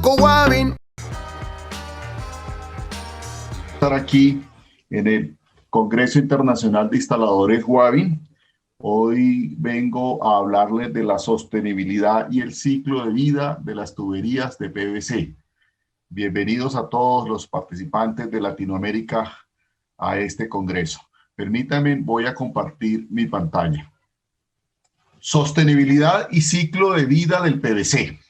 Banco Guavín. Estar aquí en el Congreso Internacional de Instaladores Guavín. Hoy vengo a hablarles de la sostenibilidad y el ciclo de vida de las tuberías de PVC. Bienvenidos a todos los participantes de Latinoamérica a este congreso. Permítanme, voy a compartir mi pantalla. Sostenibilidad y ciclo de vida del PVC.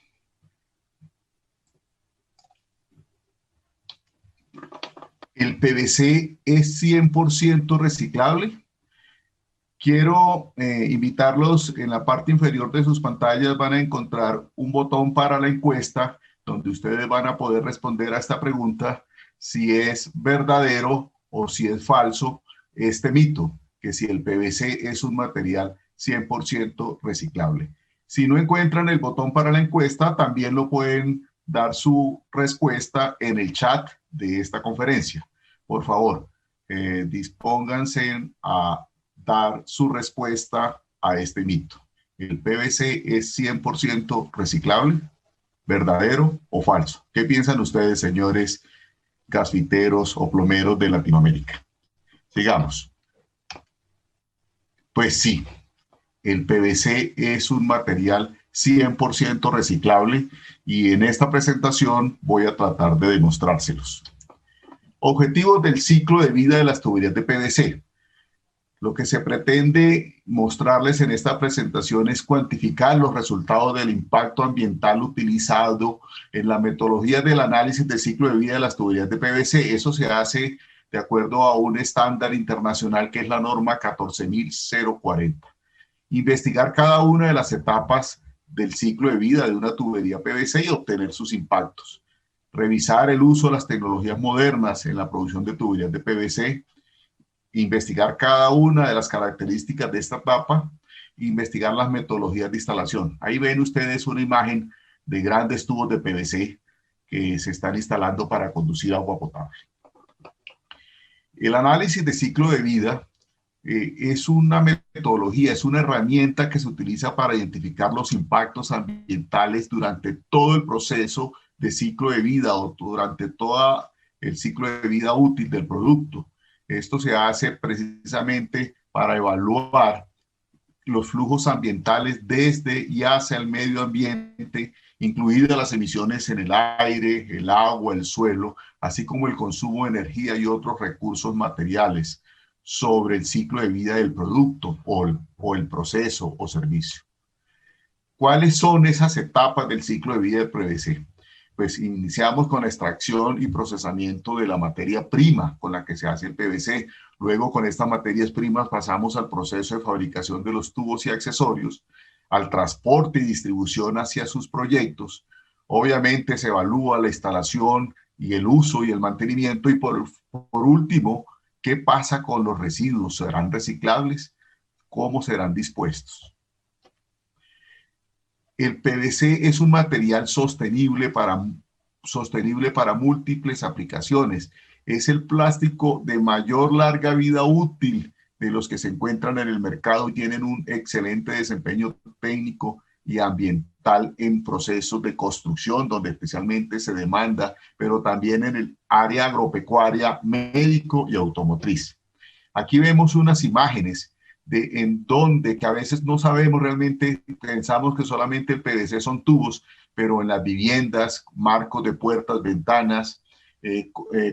¿El PVC es 100% reciclable? Quiero invitarlos, en la parte inferior de sus pantallas van a encontrar un botón para la encuesta, donde ustedes van a poder responder a esta pregunta, si es verdadero o si es falso este mito, que si el PVC es un material 100% reciclable. Si no encuentran el botón para la encuesta, también lo pueden dar su respuesta en el chat de esta conferencia. Por favor, dispónganse a dar su respuesta a este mito. ¿El PVC es 100% reciclable? ¿Verdadero o falso? ¿Qué piensan ustedes, señores gasfiteros o plomeros de Latinoamérica? Sigamos. Pues sí, el PVC es un material 100% reciclable y en esta presentación voy a tratar de demostrárselos. Objetivos del ciclo de vida de las tuberías de PVC. Lo que se pretende mostrarles en esta presentación es cuantificar los resultados del impacto ambiental utilizado en la metodología del análisis del ciclo de vida de las tuberías de PVC. Eso se hace de acuerdo a un estándar internacional que es la norma 14040. Investigar cada una de las etapas del ciclo de vida de una tubería PVC y obtener sus impactos. Revisar el uso de las tecnologías modernas en la producción de tuberías de PVC. Investigar cada una de las características de esta etapa, investigar las metodologías de instalación. Ahí ven ustedes una imagen de grandes tubos de PVC que se están instalando para conducir agua potable. El análisis de ciclo de vida es una metodología, es una herramienta que se utiliza para identificar los impactos ambientales durante todo el proceso de ciclo de vida o durante todo el ciclo de vida útil del producto. Esto se hace precisamente para evaluar los flujos ambientales desde y hacia el medio ambiente, incluidas las emisiones en el aire, el agua, el suelo, así como el consumo de energía y otros recursos materiales sobre el ciclo de vida del producto o el proceso o servicio. ¿Cuáles son esas etapas del ciclo de vida del PVC? Pues iniciamos con la extracción y procesamiento de la materia prima con la que se hace el PVC. Luego, con estas materias primas pasamos al proceso de fabricación de los tubos y accesorios, al transporte y distribución hacia sus proyectos. Obviamente se evalúa la instalación y el uso y el mantenimiento. Y por último, ¿qué pasa con los residuos? ¿Serán reciclables? ¿Cómo serán dispuestos? El PVC es un material sostenible para múltiples aplicaciones. Es el plástico de mayor larga vida útil de los que se encuentran en el mercado y tienen un excelente desempeño técnico y ambiental en procesos de construcción, donde especialmente se demanda, pero también en el área agropecuaria, médico y automotriz. Aquí vemos unas imágenes en donde que a veces no sabemos realmente, pensamos que solamente el PVC son tubos, pero en las viviendas, marcos de puertas, ventanas,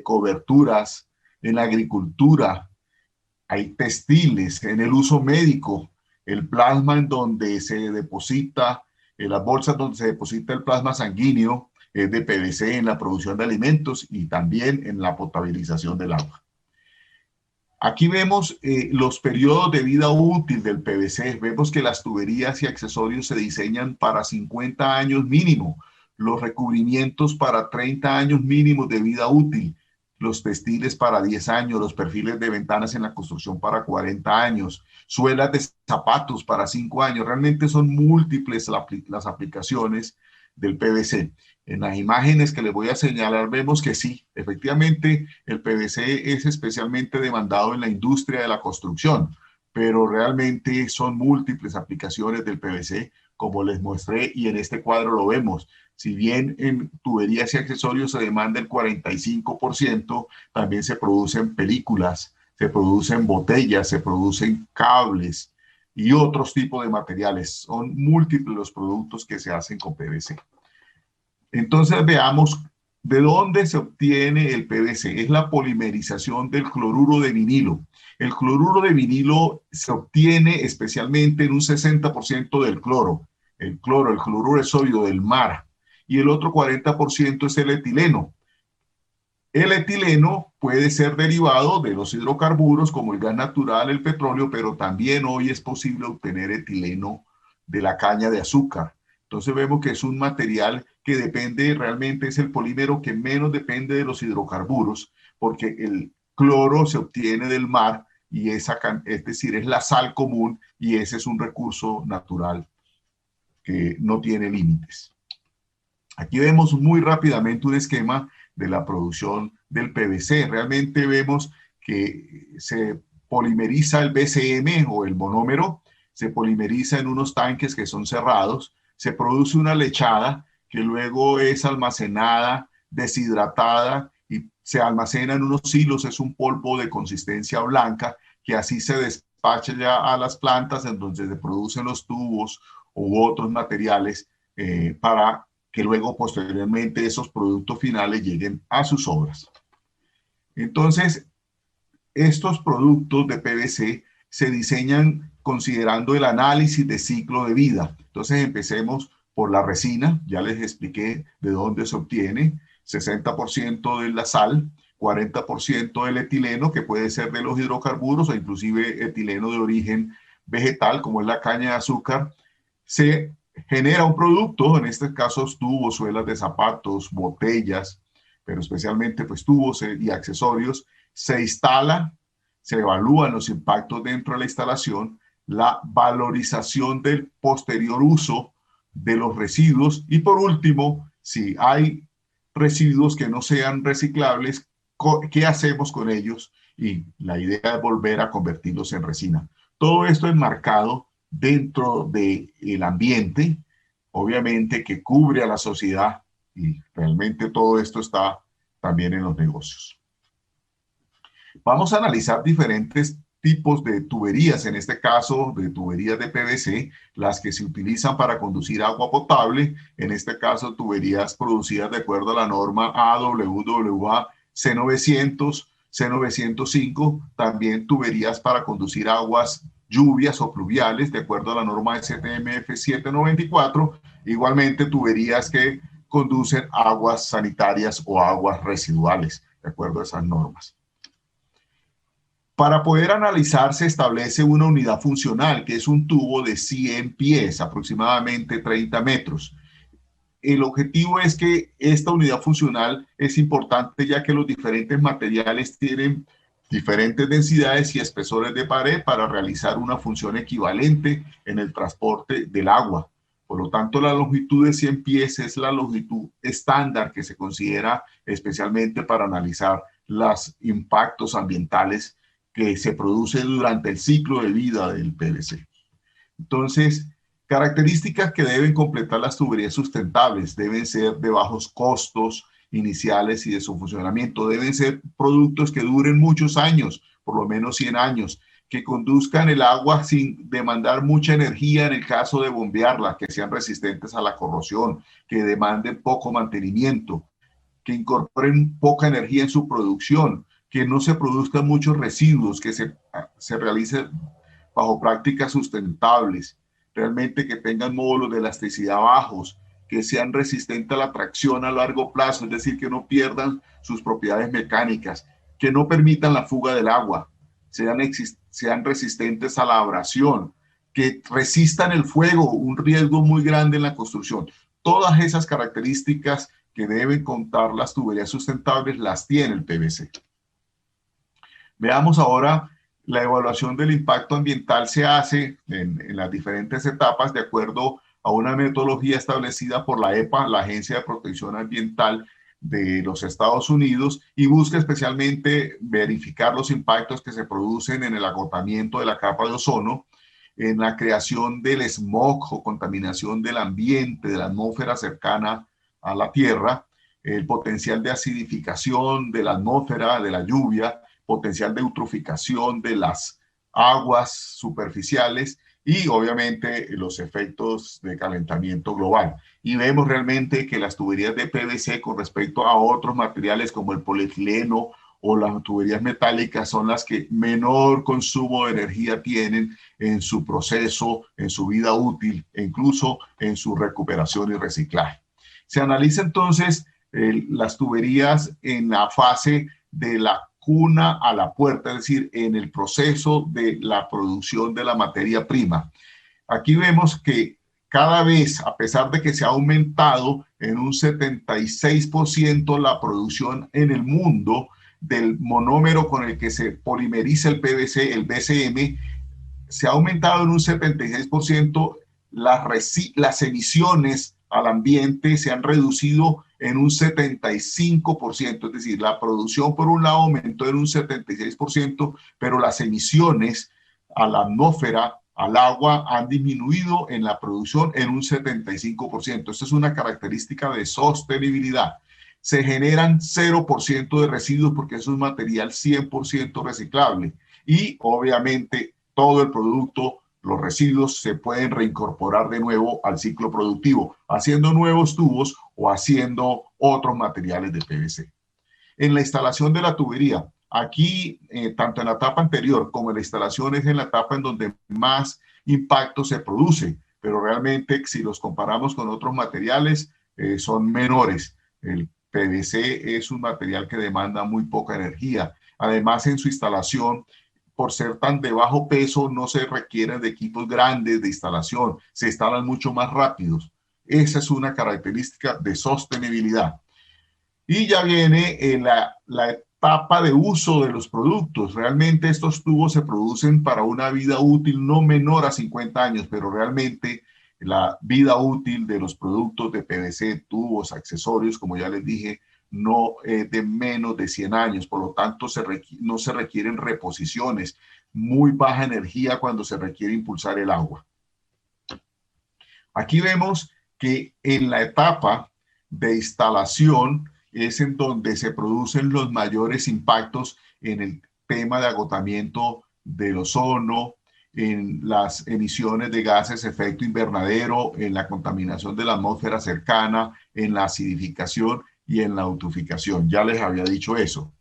coberturas, en la agricultura, hay textiles, en el uso médico, el plasma en donde se deposita, en las bolsas donde se deposita el plasma sanguíneo, es de PVC en la producción de alimentos y también en la potabilización del agua. Aquí vemos los periodos de vida útil del PVC. Vemos que las tuberías y accesorios se diseñan para 50 años mínimo, los recubrimientos para 30 años mínimos de vida útil, los textiles para 10 años, los perfiles de ventanas en la construcción para 40 años, suelas de zapatos para 5 años. Realmente son múltiples las aplicaciones del PVC. En las imágenes que les voy a señalar vemos que sí, efectivamente el PVC es especialmente demandado en la industria de la construcción, pero realmente son múltiples aplicaciones del PVC, como les mostré, y en este cuadro lo vemos. Si bien en tuberías y accesorios se demanda el 45%, también se producen películas, se producen botellas, se producen cables y otros tipos de materiales. Son múltiples los productos que se hacen con PVC. Entonces veamos de dónde se obtiene el PVC. Es la polimerización del cloruro de vinilo. El cloruro de vinilo se obtiene especialmente en un 60% del cloro. El cloruro de sodio del mar. Y el otro 40% es el etileno. El etileno puede ser derivado de los hidrocarburos como el gas natural, el petróleo, pero también hoy es posible obtener etileno de la caña de azúcar. Entonces vemos que es un material que depende, realmente es el polímero que menos depende de los hidrocarburos, porque el cloro se obtiene del mar y es decir, es la sal común y ese es un recurso natural que no tiene límites. Aquí vemos muy rápidamente un esquema de la producción del PVC. Realmente vemos que se polimeriza el BCM o el monómero, se polimeriza en unos tanques que son cerrados, se produce una lechada que luego es almacenada, deshidratada y se almacena en unos silos. Es un polvo de consistencia blanca que así se despacha ya a las plantas en donde se producen los tubos u otros materiales para que luego posteriormente esos productos finales lleguen a sus obras. Entonces, estos productos de PVC se diseñan considerando el análisis de ciclo de vida. Entonces, empecemos por la resina. Ya les expliqué de dónde se obtiene. 60% de la sal, 40% del etileno, que puede ser de los hidrocarburos o inclusive etileno de origen vegetal, como es la caña de azúcar. Se genera un producto, en este caso tubos, suelas de zapatos, botellas, pero especialmente pues tubos y accesorios. Se instala, se evalúan los impactos dentro de la instalación, la valorización del posterior uso de los residuos y por último, si hay residuos que no sean reciclables, ¿qué hacemos con ellos? Y la idea es volver a convertirlos en resina. Todo esto enmarcado dentro del ambiente, obviamente que cubre a la sociedad y realmente todo esto está también en los negocios. Vamos a analizar diferentes tipos de tuberías, en este caso de tuberías de PVC, las que se utilizan para conducir agua potable, en este caso tuberías producidas de acuerdo a la norma AWWA C900, C905, también tuberías para conducir aguas lluvias o pluviales de acuerdo a la norma STMF 794, igualmente tuberías que conducen aguas sanitarias o aguas residuales de acuerdo a esas normas. Para poder analizar se establece una unidad funcional que es un tubo de 100 pies, aproximadamente 30 metros. El objetivo es que esta unidad funcional es importante ya que los diferentes materiales tienen diferentes densidades y espesores de pared para realizar una función equivalente en el transporte del agua. Por lo tanto, la longitud de 100 pies es la longitud estándar que se considera especialmente para analizar los impactos ambientales que se produce durante el ciclo de vida del PVC. Entonces, características que deben completar las tuberías sustentables deben ser de bajos costos iniciales y de su funcionamiento. Deben ser productos que duren muchos años, por lo menos 100 años, que conduzcan el agua sin demandar mucha energía en el caso de bombearla, que sean resistentes a la corrosión, que demanden poco mantenimiento, que incorporen poca energía en su producción, que no se produzcan muchos residuos, que se realicen bajo prácticas sustentables, realmente que tengan módulos de elasticidad bajos, que sean resistentes a la tracción a largo plazo, es decir, que no pierdan sus propiedades mecánicas, que no permitan la fuga del agua, sean resistentes a la abrasión, que resistan el fuego, un riesgo muy grande en la construcción. Todas esas características que deben contar las tuberías sustentables las tiene el PVC. Veamos ahora la evaluación del impacto ambiental se hace en las diferentes etapas de acuerdo a una metodología establecida por la EPA, la Agencia de Protección Ambiental de los Estados Unidos, y busca especialmente verificar los impactos que se producen en el agotamiento de la capa de ozono, en la creación del smog o contaminación del ambiente, de la atmósfera cercana a la Tierra, el potencial de acidificación de la atmósfera, de la lluvia, potencial de eutroficación de las aguas superficiales y obviamente los efectos de calentamiento global. Y vemos realmente que las tuberías de PVC con respecto a otros materiales como el polietileno o las tuberías metálicas son las que menor consumo de energía tienen en su proceso, en su vida útil e incluso en su recuperación y reciclaje. Se analiza entonces las tuberías en la fase de la cuna a la puerta, es decir, en el proceso de la producción de la materia prima. Aquí vemos que cada vez, a pesar de que se ha aumentado en un 76% la producción en el mundo del monómero con el que se polimeriza el PVC, el VCM, se ha aumentado en un 76%, las emisiones al ambiente se han reducido en un 75%, es decir, la producción por un lado aumentó en un 76%, pero las emisiones a la atmósfera, al agua, han disminuido en la producción en un 75%. Esta es una característica de sostenibilidad. Se generan 0% de residuos porque es un material 100% reciclable y obviamente todo el producto, los residuos se pueden reincorporar de nuevo al ciclo productivo, haciendo nuevos tubos o haciendo otros materiales de PVC. En la instalación de la tubería, aquí, tanto en la etapa anterior como en la instalación, es en la etapa en donde más impacto se produce, pero realmente si los comparamos con otros materiales, son menores. El PVC es un material que demanda muy poca energía. Además, en su instalación, por ser tan de bajo peso, no se requieren de equipos grandes de instalación, se instalan mucho más rápidos. Esa es una característica de sostenibilidad. Y ya viene la etapa de uso de los productos. Realmente estos tubos se producen para una vida útil no menor a 50 años, pero realmente la vida útil de los productos de PVC, tubos, accesorios, como ya les dije, no de menos de 100 años. Por lo tanto, no se requieren reposiciones, muy baja energía cuando se requiere impulsar el agua. Aquí vemos que en la etapa de instalación es en donde se producen los mayores impactos en el tema de agotamiento del ozono, en las emisiones de gases de efecto invernadero, en la contaminación de la atmósfera cercana, en la acidificación y en la eutroficación. Ya les había dicho eso.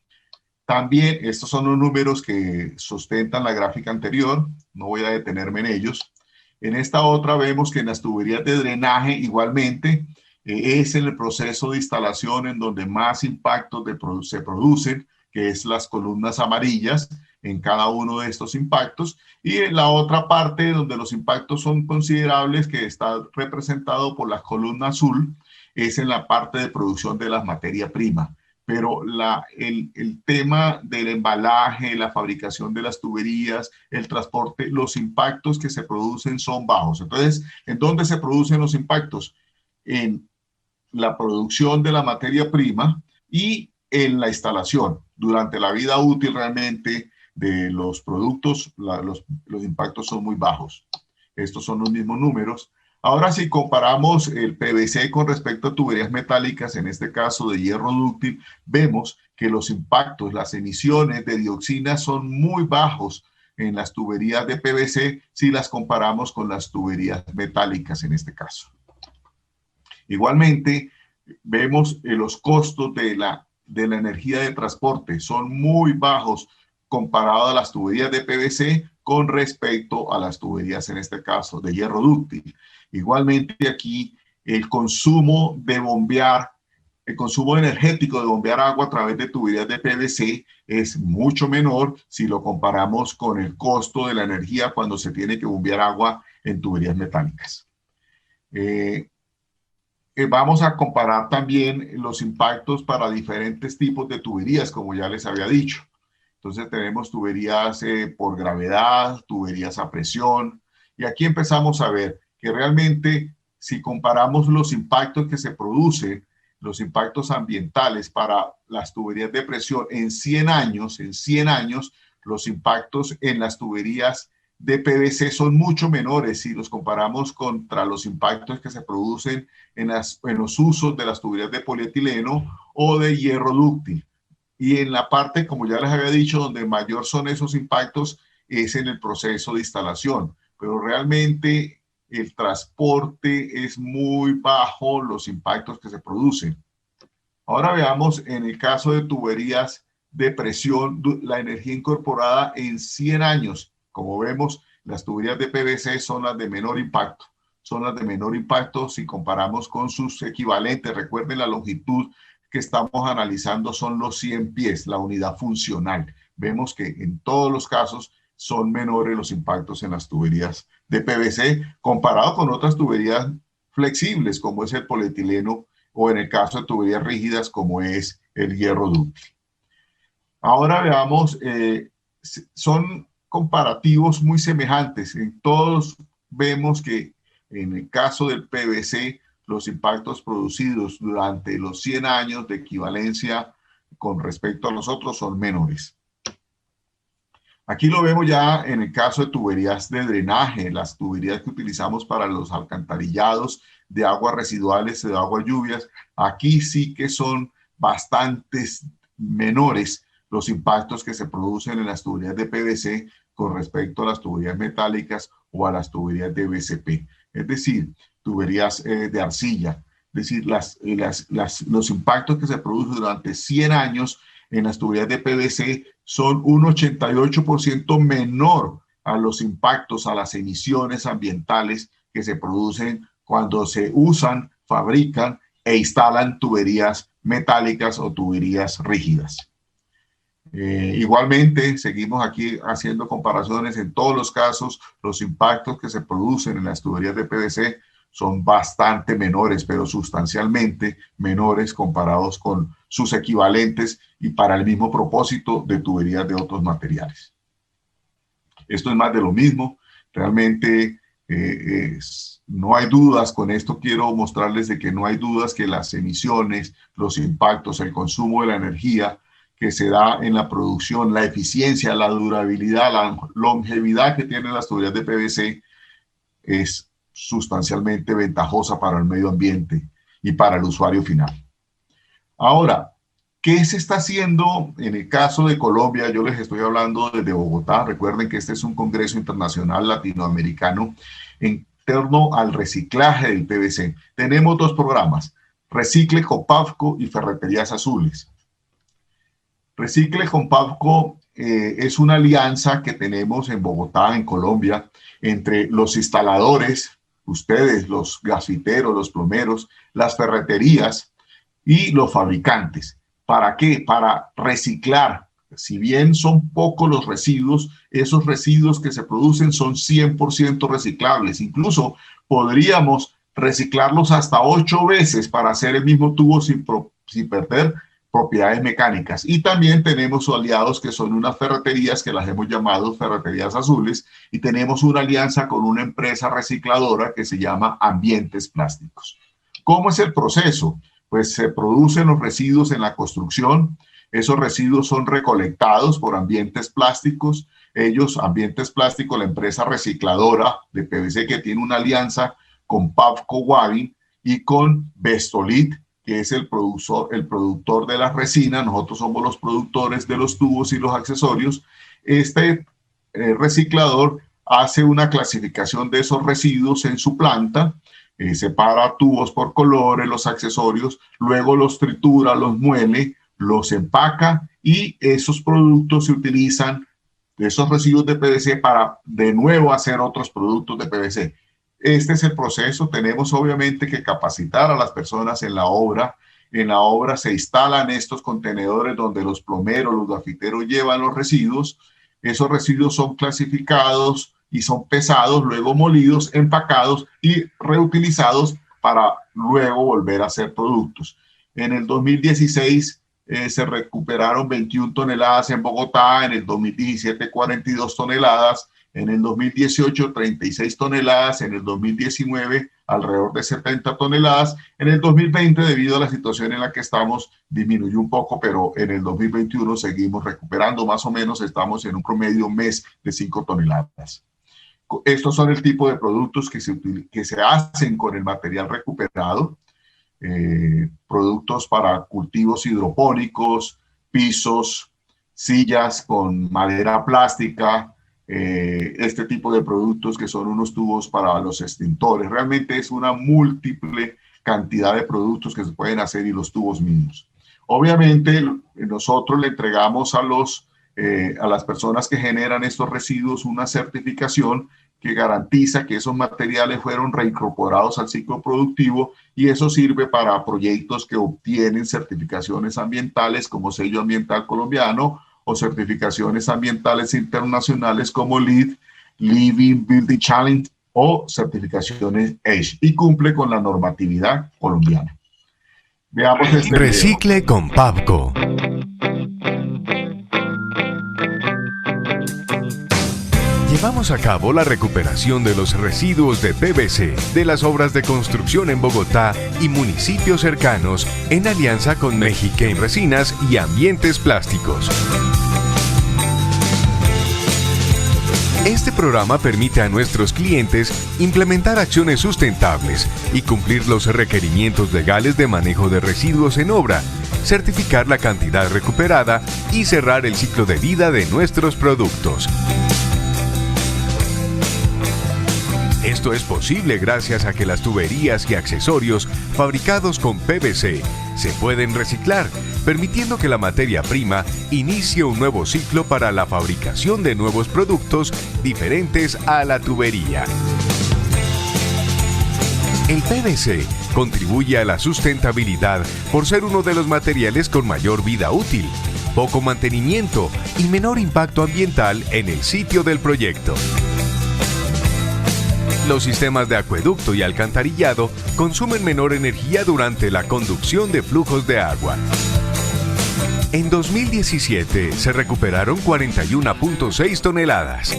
También estos son los números que sustentan la gráfica anterior, no voy a detenerme en ellos. En esta otra vemos que en las tuberías de drenaje igualmente es en el proceso de instalación en donde más impactos se producen, que es las columnas amarillas en cada uno de estos impactos. Y en la otra parte donde los impactos son considerables, que está representado por la columna azul, es en la parte de producción de la materia prima. Pero el tema del embalaje, la fabricación de las tuberías, el transporte, los impactos que se producen son bajos. Entonces, ¿en dónde se producen los impactos? En la producción de la materia prima y en la instalación. Durante la vida útil realmente de los productos, los impactos son muy bajos. Estos son los mismos números. Ahora, si comparamos el PVC con respecto a tuberías metálicas, en este caso de hierro dúctil, vemos que los impactos, las emisiones de dioxina son muy bajos en las tuberías de PVC si las comparamos con las tuberías metálicas en este caso. Igualmente, vemos los costos de la energía de transporte son muy bajos comparado a las tuberías de PVC con respecto a las tuberías, en este caso, de hierro dúctil. Igualmente aquí el consumo de bombear, el consumo energético de bombear agua a través de tuberías de PVC es mucho menor si lo comparamos con el costo de la energía cuando se tiene que bombear agua en tuberías metálicas. Vamos a comparar también los impactos para diferentes tipos de tuberías, como ya les había dicho. Entonces tenemos tuberías por gravedad, tuberías a presión, y aquí empezamos a ver que realmente si comparamos los impactos que se producen, los impactos ambientales para las tuberías de presión en 100 años, los impactos en las tuberías de PVC son mucho menores si los comparamos contra los impactos que se producen en los usos de las tuberías de polietileno o de hierro dúctil. Y en la parte, como ya les había dicho, donde mayor son esos impactos es en el proceso de instalación. Pero realmente el transporte es muy bajo los impactos que se producen. Ahora veamos en el caso de tuberías de presión, la energía incorporada en 100 años. Como vemos, las tuberías de PVC son las de menor impacto. Son las de menor impacto si comparamos con sus equivalentes. Recuerden, la longitud que estamos analizando son los 100 pies, la unidad funcional. Vemos que en todos los casos son menores los impactos en las tuberías de PVC comparado con otras tuberías flexibles, como es el polietileno, o en el caso de tuberías rígidas como es el hierro dúctil. Ahora veamos, son comparativos muy semejantes. En todos vemos que en el caso del PVC, los impactos producidos durante los 100 años de equivalencia con respecto a los otros son menores. Aquí lo vemos ya en el caso de tuberías de drenaje, las tuberías que utilizamos para los alcantarillados de aguas residuales, de aguas lluvias. Aquí sí que son bastantes menores los impactos que se producen en las tuberías de PVC con respecto a las tuberías metálicas o a las tuberías de BCP. Es decir, tuberías de arcilla. Es decir, los impactos que se producen durante 100 años en las tuberías de PVC son un 88% menor a los impactos, a las emisiones ambientales que se producen cuando se usan, fabrican e instalan tuberías metálicas o tuberías rígidas. Igualmente, seguimos aquí haciendo comparaciones. En todos los casos, los impactos que se producen en las tuberías de PVC son bastante menores, pero sustancialmente menores comparados con sus equivalentes y para el mismo propósito de tuberías de otros materiales. Esto es más de lo mismo. Realmente no hay dudas. Con esto quiero mostrarles de que no hay dudas que las emisiones, los impactos, el consumo de la energía que se da en la producción, la eficiencia, la durabilidad, la longevidad que tienen las tuberías de PVC es sustancialmente ventajosa para el medio ambiente y para el usuario final. Ahora, ¿qué se está haciendo en el caso de Colombia? Yo les estoy hablando desde Bogotá. Recuerden que este es un congreso internacional latinoamericano en torno al reciclaje del PVC. Tenemos dos programas, Recicle con Pavco y Ferreterías Azules. Recicle con Pavco es una alianza que tenemos en Bogotá, en Colombia, entre los instaladores, ustedes, los gasfiteros, los plomeros, las ferreterías y los fabricantes. ¿Para qué? Para reciclar. Si bien son pocos los residuos, esos residuos que se producen son 100% reciclables. Incluso podríamos reciclarlos hasta 8 veces para hacer el mismo tubo sin perder propiedades mecánicas. Y también tenemos aliados que son unas ferreterías que las hemos llamado Ferreterías Azules, y tenemos una alianza con una empresa recicladora que se llama Ambientes Plásticos. ¿Cómo es el proceso? Pues se producen los residuos en la construcción. Esos residuos son recolectados por Ambientes Plásticos. Ellos, Ambientes Plásticos, la empresa recicladora de PVC que tiene una alianza con Pavco Wavin y con Vestolit, que es el productor de la resina. Nosotros somos los productores de los tubos y los accesorios. Este reciclador hace una clasificación de esos residuos en su planta, separa tubos por colores, los accesorios, luego los tritura, los muele, los empaca y esos productos se utilizan, esos residuos de PVC, para de nuevo hacer otros productos de PVC. Este es el proceso. Tenemos obviamente que capacitar a las personas en la obra. En la obra se instalan estos contenedores donde los plomeros, los gafiteros llevan los residuos. Esos residuos son clasificados y son pesados, luego molidos, empacados y reutilizados para luego volver a hacer productos. En el 2016 se recuperaron 21 toneladas en Bogotá, en el 2017 42 toneladas, en el 2018 36 toneladas, en el 2019 alrededor de 70 toneladas, en el 2020 debido a la situación en la que estamos disminuyó un poco, pero en el 2021 seguimos recuperando, más o menos estamos en un promedio mes de 5 toneladas. Estos son el tipo de productos que se hacen con el material recuperado. Productos para cultivos hidropónicos, pisos, sillas con madera plástica, este tipo de productos que son unos tubos para los extintores. Realmente es una múltiple cantidad de productos que se pueden hacer y los tubos mismos. Obviamente nosotros le entregamos a las personas que generan estos residuos una certificación que garantiza que esos materiales fueron reincorporados al ciclo productivo, y eso sirve para proyectos que obtienen certificaciones ambientales como Sello Ambiental Colombiano o certificaciones ambientales internacionales como LEED, Living Building Challenge o certificaciones EDGE, y cumple con la normatividad colombiana. Veamos este Recicle video. con Pavco. Llevamos a cabo la recuperación de los residuos de PVC de las obras de construcción en Bogotá y municipios cercanos en alianza con Mexiquén Resinas y Ambientes Plásticos. Este programa permite a nuestros clientes implementar acciones sustentables y cumplir los requerimientos legales de manejo de residuos en obra, certificar la cantidad recuperada y cerrar el ciclo de vida de nuestros productos. Esto es posible gracias a que las tuberías y accesorios fabricados con PVC se pueden reciclar, permitiendo que la materia prima inicie un nuevo ciclo para la fabricación de nuevos productos diferentes a la tubería. El PVC contribuye a la sustentabilidad por ser uno de los materiales con mayor vida útil, poco mantenimiento y menor impacto ambiental en el sitio del proyecto. Los sistemas de acueducto y alcantarillado consumen menor energía durante la conducción de flujos de agua. En 2017 se recuperaron 41.6 toneladas.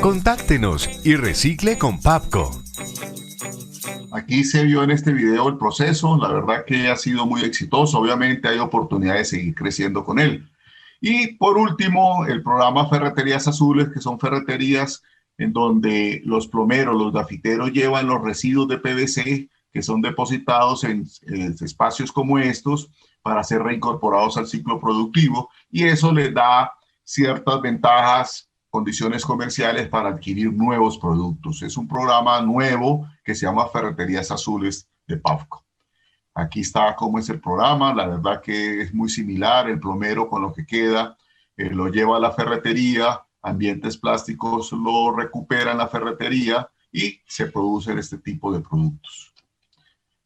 Contáctenos y recicle con Pavco. Aquí se vio en este video el proceso. La verdad que ha sido muy exitoso. Obviamente hay oportunidad de seguir creciendo con él. Y por último, el programa Ferreterías Azules, que son ferreterías en donde los plomeros, los gafiteros llevan los residuos de PVC que son depositados en espacios como estos para ser reincorporados al ciclo productivo, y eso les da ciertas ventajas, condiciones comerciales para adquirir nuevos productos. Es un programa nuevo que se llama Ferreterías Azules de Pavco. Aquí está cómo es el programa. La verdad que es muy similar. El plomero con lo que queda lo lleva a la ferretería, Ambientes Plásticos lo recupera en la ferretería y se producen este tipo de productos.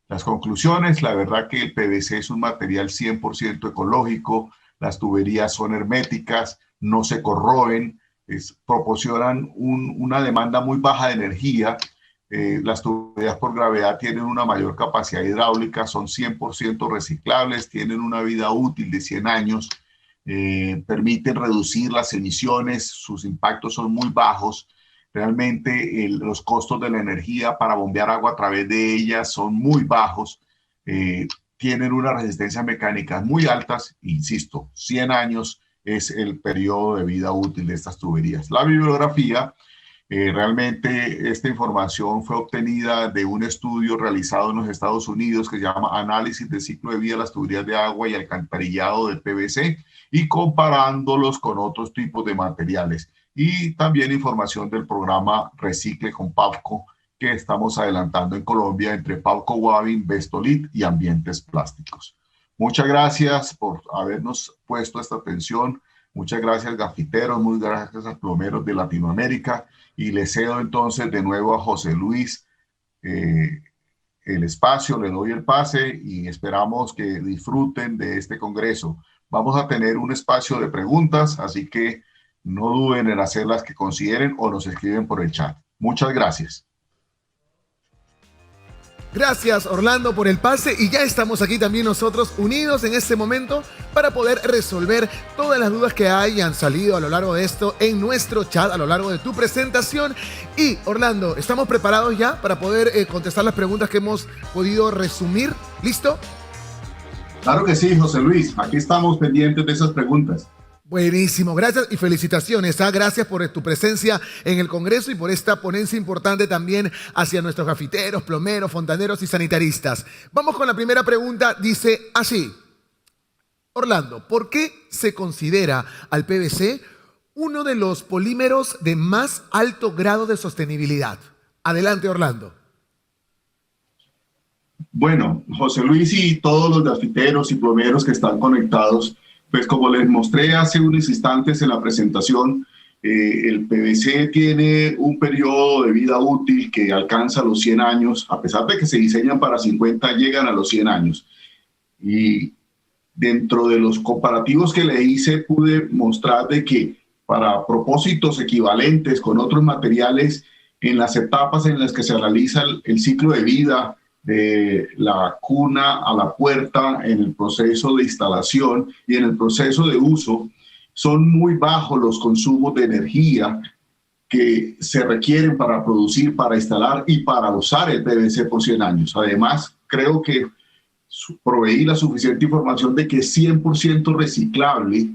Las conclusiones: la verdad que el PVC es un material 100% ecológico, las tuberías son herméticas, no se corroen, proporcionan una demanda muy baja de energía. Las tuberías por gravedad tienen una mayor capacidad hidráulica, son 100% reciclables, tienen una vida útil de 100 años, permiten reducir las emisiones, sus impactos son muy bajos. Realmente los costos de la energía para bombear agua a través de ellas son muy bajos. Tienen una resistencia mecánica muy altas. Insisto, 100 años es el periodo de vida útil de estas tuberías. La bibliografía, realmente esta información fue obtenida de un estudio realizado en los Estados Unidos que se llama Análisis del ciclo de vida de las tuberías de agua y alcantarillado de PVC, y comparándolos con otros tipos de materiales. Y también información del programa Recicle con Pavco que estamos adelantando en Colombia entre Pavco Wavin, Vestolit y Ambientes Plásticos. Muchas gracias por habernos puesto esta atención. Muchas gracias, gafiteros, muchas gracias a plomeros de Latinoamérica. Y le cedo entonces de nuevo a José Luis el espacio, le doy el pase y esperamos que disfruten de este congreso. Vamos a tener un espacio de preguntas, así que no duden en hacer las que consideren o nos escriben por el chat. Muchas gracias. Gracias, Orlando, por el pase, y ya estamos aquí también nosotros unidos en este momento para poder resolver todas las dudas que hayan salido a lo largo de esto en nuestro chat, a lo largo de tu presentación. Y, Orlando, ¿estamos preparados ya para poder contestar las preguntas que hemos podido resumir? ¿Listo? Claro que sí, José Luis. Aquí estamos pendientes de esas preguntas. Buenísimo, gracias y felicitaciones. Gracias por tu presencia en el Congreso y por esta ponencia importante también hacia nuestros gafiteros, plomeros, fontaneros y sanitaristas. Vamos con la primera pregunta. Dice así: Orlando, ¿por qué se considera al PVC uno de los polímeros de más alto grado de sostenibilidad? Adelante, Orlando. Bueno, José Luis y todos los gafiteros y plomeros que están conectados, pues como les mostré hace unos instantes en la presentación, el PVC tiene un periodo de vida útil que alcanza los 100 años, a pesar de que se diseñan para 50, llegan a los 100 años. Y dentro de los comparativos que le hice, pude mostrar de que para propósitos equivalentes con otros materiales, en las etapas en las que se realiza el ciclo de vida, de la cuna a la puerta, en el proceso de instalación y en el proceso de uso, son muy bajos los consumos de energía que se requieren para producir, para instalar y para usar el PVC por 100 años. Además, creo que proveí la suficiente información de que es 100% reciclable.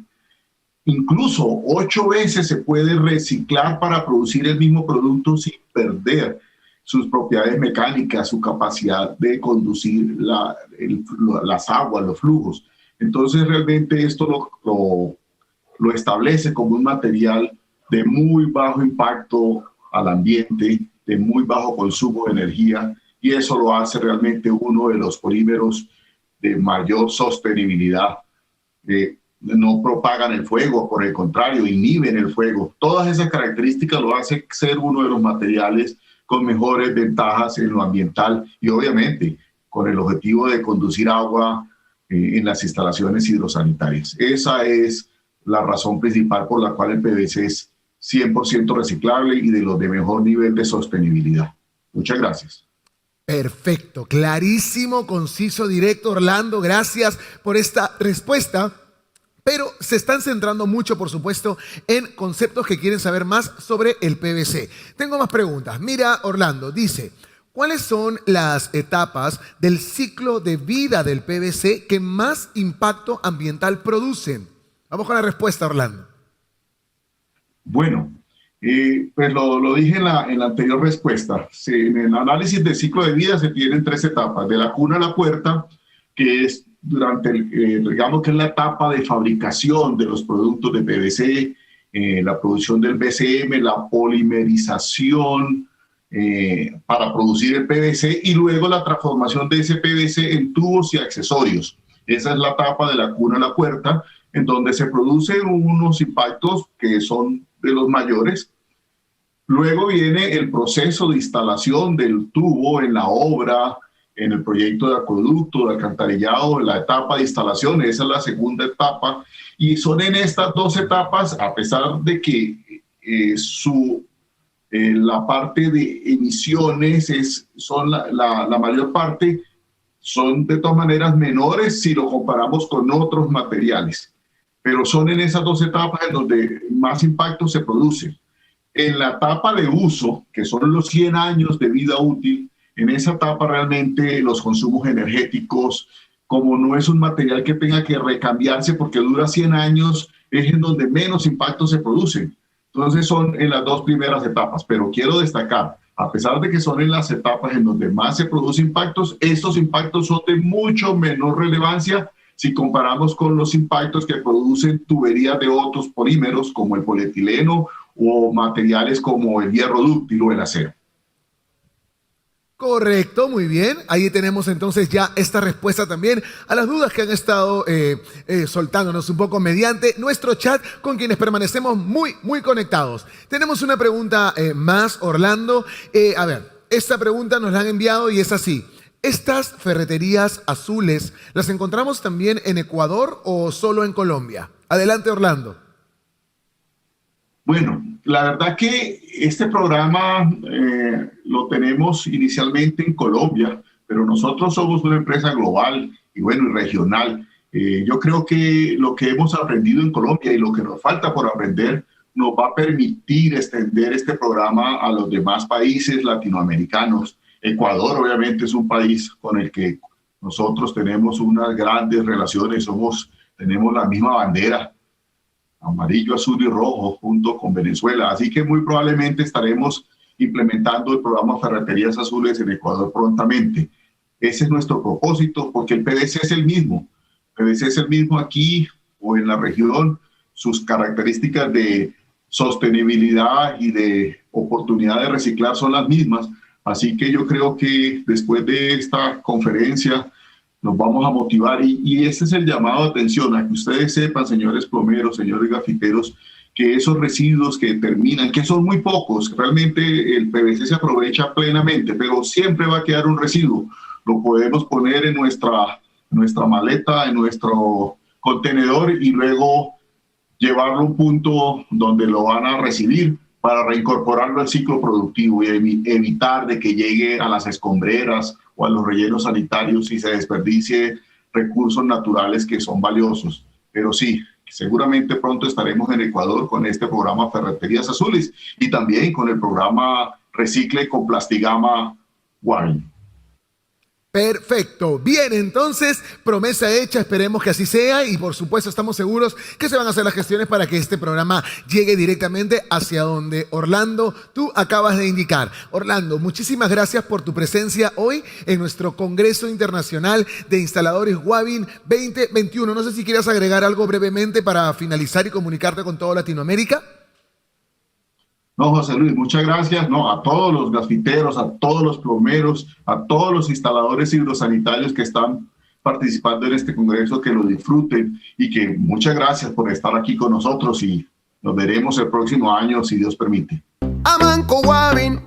Incluso 8 veces se puede reciclar para producir el mismo producto sin perder sus propiedades mecánicas, su capacidad de conducir las aguas, los flujos. Entonces realmente esto lo establece como un material de muy bajo impacto al ambiente, de muy bajo consumo de energía, y eso lo hace realmente uno de los polímeros de mayor sostenibilidad. No propagan el fuego, por el contrario, inhiben el fuego. Todas esas características lo hacen ser uno de los materiales con mejores ventajas en lo ambiental y obviamente con el objetivo de conducir agua en las instalaciones hidrosanitarias. Esa es la razón principal por la cual el PVC es 100% reciclable y de los de mejor nivel de sostenibilidad. Muchas gracias. Perfecto, clarísimo, conciso, directo, Orlando. Gracias por esta respuesta. Pero se están centrando mucho, por supuesto, en conceptos que quieren saber más sobre el PVC. Tengo más preguntas. Mira, Orlando, dice, ¿cuáles son las etapas del ciclo de vida del PVC que más impacto ambiental producen? Vamos con la respuesta, Orlando. Bueno, pues lo dije en la anterior respuesta. En el análisis del ciclo de vida se tienen 3 etapas. De la cuna a la puerta, que es durante, digamos que es la etapa de fabricación de los productos de PVC, la producción del VCM, la polimerización para producir el PVC y luego la transformación de ese PVC en tubos y accesorios. Esa es la etapa de la cuna a la puerta, en donde se producen unos impactos que son de los mayores. Luego viene el proceso de instalación del tubo en la obra, en el proyecto de acueducto, de alcantarillado, en la etapa de instalación. Esa es la segunda etapa. Y son en estas 2 etapas, a pesar de que la parte de emisiones son la mayor parte, son de todas maneras menores si lo comparamos con otros materiales. Pero son en esas 2 etapas en donde más impacto se produce. En la etapa de uso, que son los 100 años de vida útil, en esa etapa realmente los consumos energéticos, como no es un material que tenga que recambiarse porque dura 100 años, es en donde menos impactos se producen. Entonces son en las 2 primeras etapas, pero quiero destacar, a pesar de que son en las etapas en donde más se producen impactos, estos impactos son de mucho menor relevancia si comparamos con los impactos que producen tuberías de otros polímeros como el polietileno o materiales como el hierro dúctil o el acero. Correcto, muy bien. Ahí tenemos entonces ya esta respuesta también a las dudas que han estado soltándonos un poco mediante nuestro chat con quienes permanecemos muy conectados. Tenemos una pregunta más, Orlando. A ver, esta pregunta nos la han enviado y es así. ¿Estas ferreterías azules las encontramos también en Ecuador o solo en Colombia? Adelante, Orlando. Bueno, la verdad que este programa lo tenemos inicialmente en Colombia, pero nosotros somos una empresa global y bueno, y regional. Yo creo que lo que hemos aprendido en Colombia y lo que nos falta por aprender nos va a permitir extender este programa a los demás países latinoamericanos. Ecuador obviamente es un país con el que nosotros tenemos unas grandes relaciones, tenemos la misma bandera. amarillo, azul y rojo, junto con Venezuela. Así que muy probablemente estaremos implementando el programa Ferreterías Azules en Ecuador prontamente. Ese es nuestro propósito, porque el PVC es el mismo. El PVC es el mismo aquí o en la región. Sus características de sostenibilidad y de oportunidad de reciclar son las mismas. Así que yo creo que después de esta conferencia nos vamos a motivar y ese es el llamado de atención, a que ustedes sepan, señores plomeros, señores gafiteros, que esos residuos que terminan, que son muy pocos, realmente el PVC se aprovecha plenamente, pero siempre va a quedar un residuo. Lo podemos poner en nuestra maleta, en nuestro contenedor y luego llevarlo a un punto donde lo van a recibir para reincorporarlo al ciclo productivo y evitar de que llegue a las escombreras o a los rellenos sanitarios y se desperdicie recursos naturales que son valiosos. Pero sí, seguramente pronto estaremos en Ecuador con este programa Ferreterías Azules y también con el programa Recicle con Plastigama Wine. Perfecto. Bien, entonces, promesa hecha, esperemos que así sea y por supuesto estamos seguros que se van a hacer las gestiones para que este programa llegue directamente hacia donde, Orlando, tú acabas de indicar. Orlando, muchísimas gracias por tu presencia hoy en nuestro Congreso Internacional de Instaladores Wavin 2021. No sé si quieres agregar algo brevemente para finalizar y comunicarte con toda Latinoamérica. No, José Luis, muchas gracias. No, a todos los gafiteros, a todos los plomeros, a todos los instaladores hidrosanitarios que están participando en este congreso, que lo disfruten y que muchas gracias por estar aquí con nosotros y nos veremos el próximo año, si Dios permite. Amanco Wavin.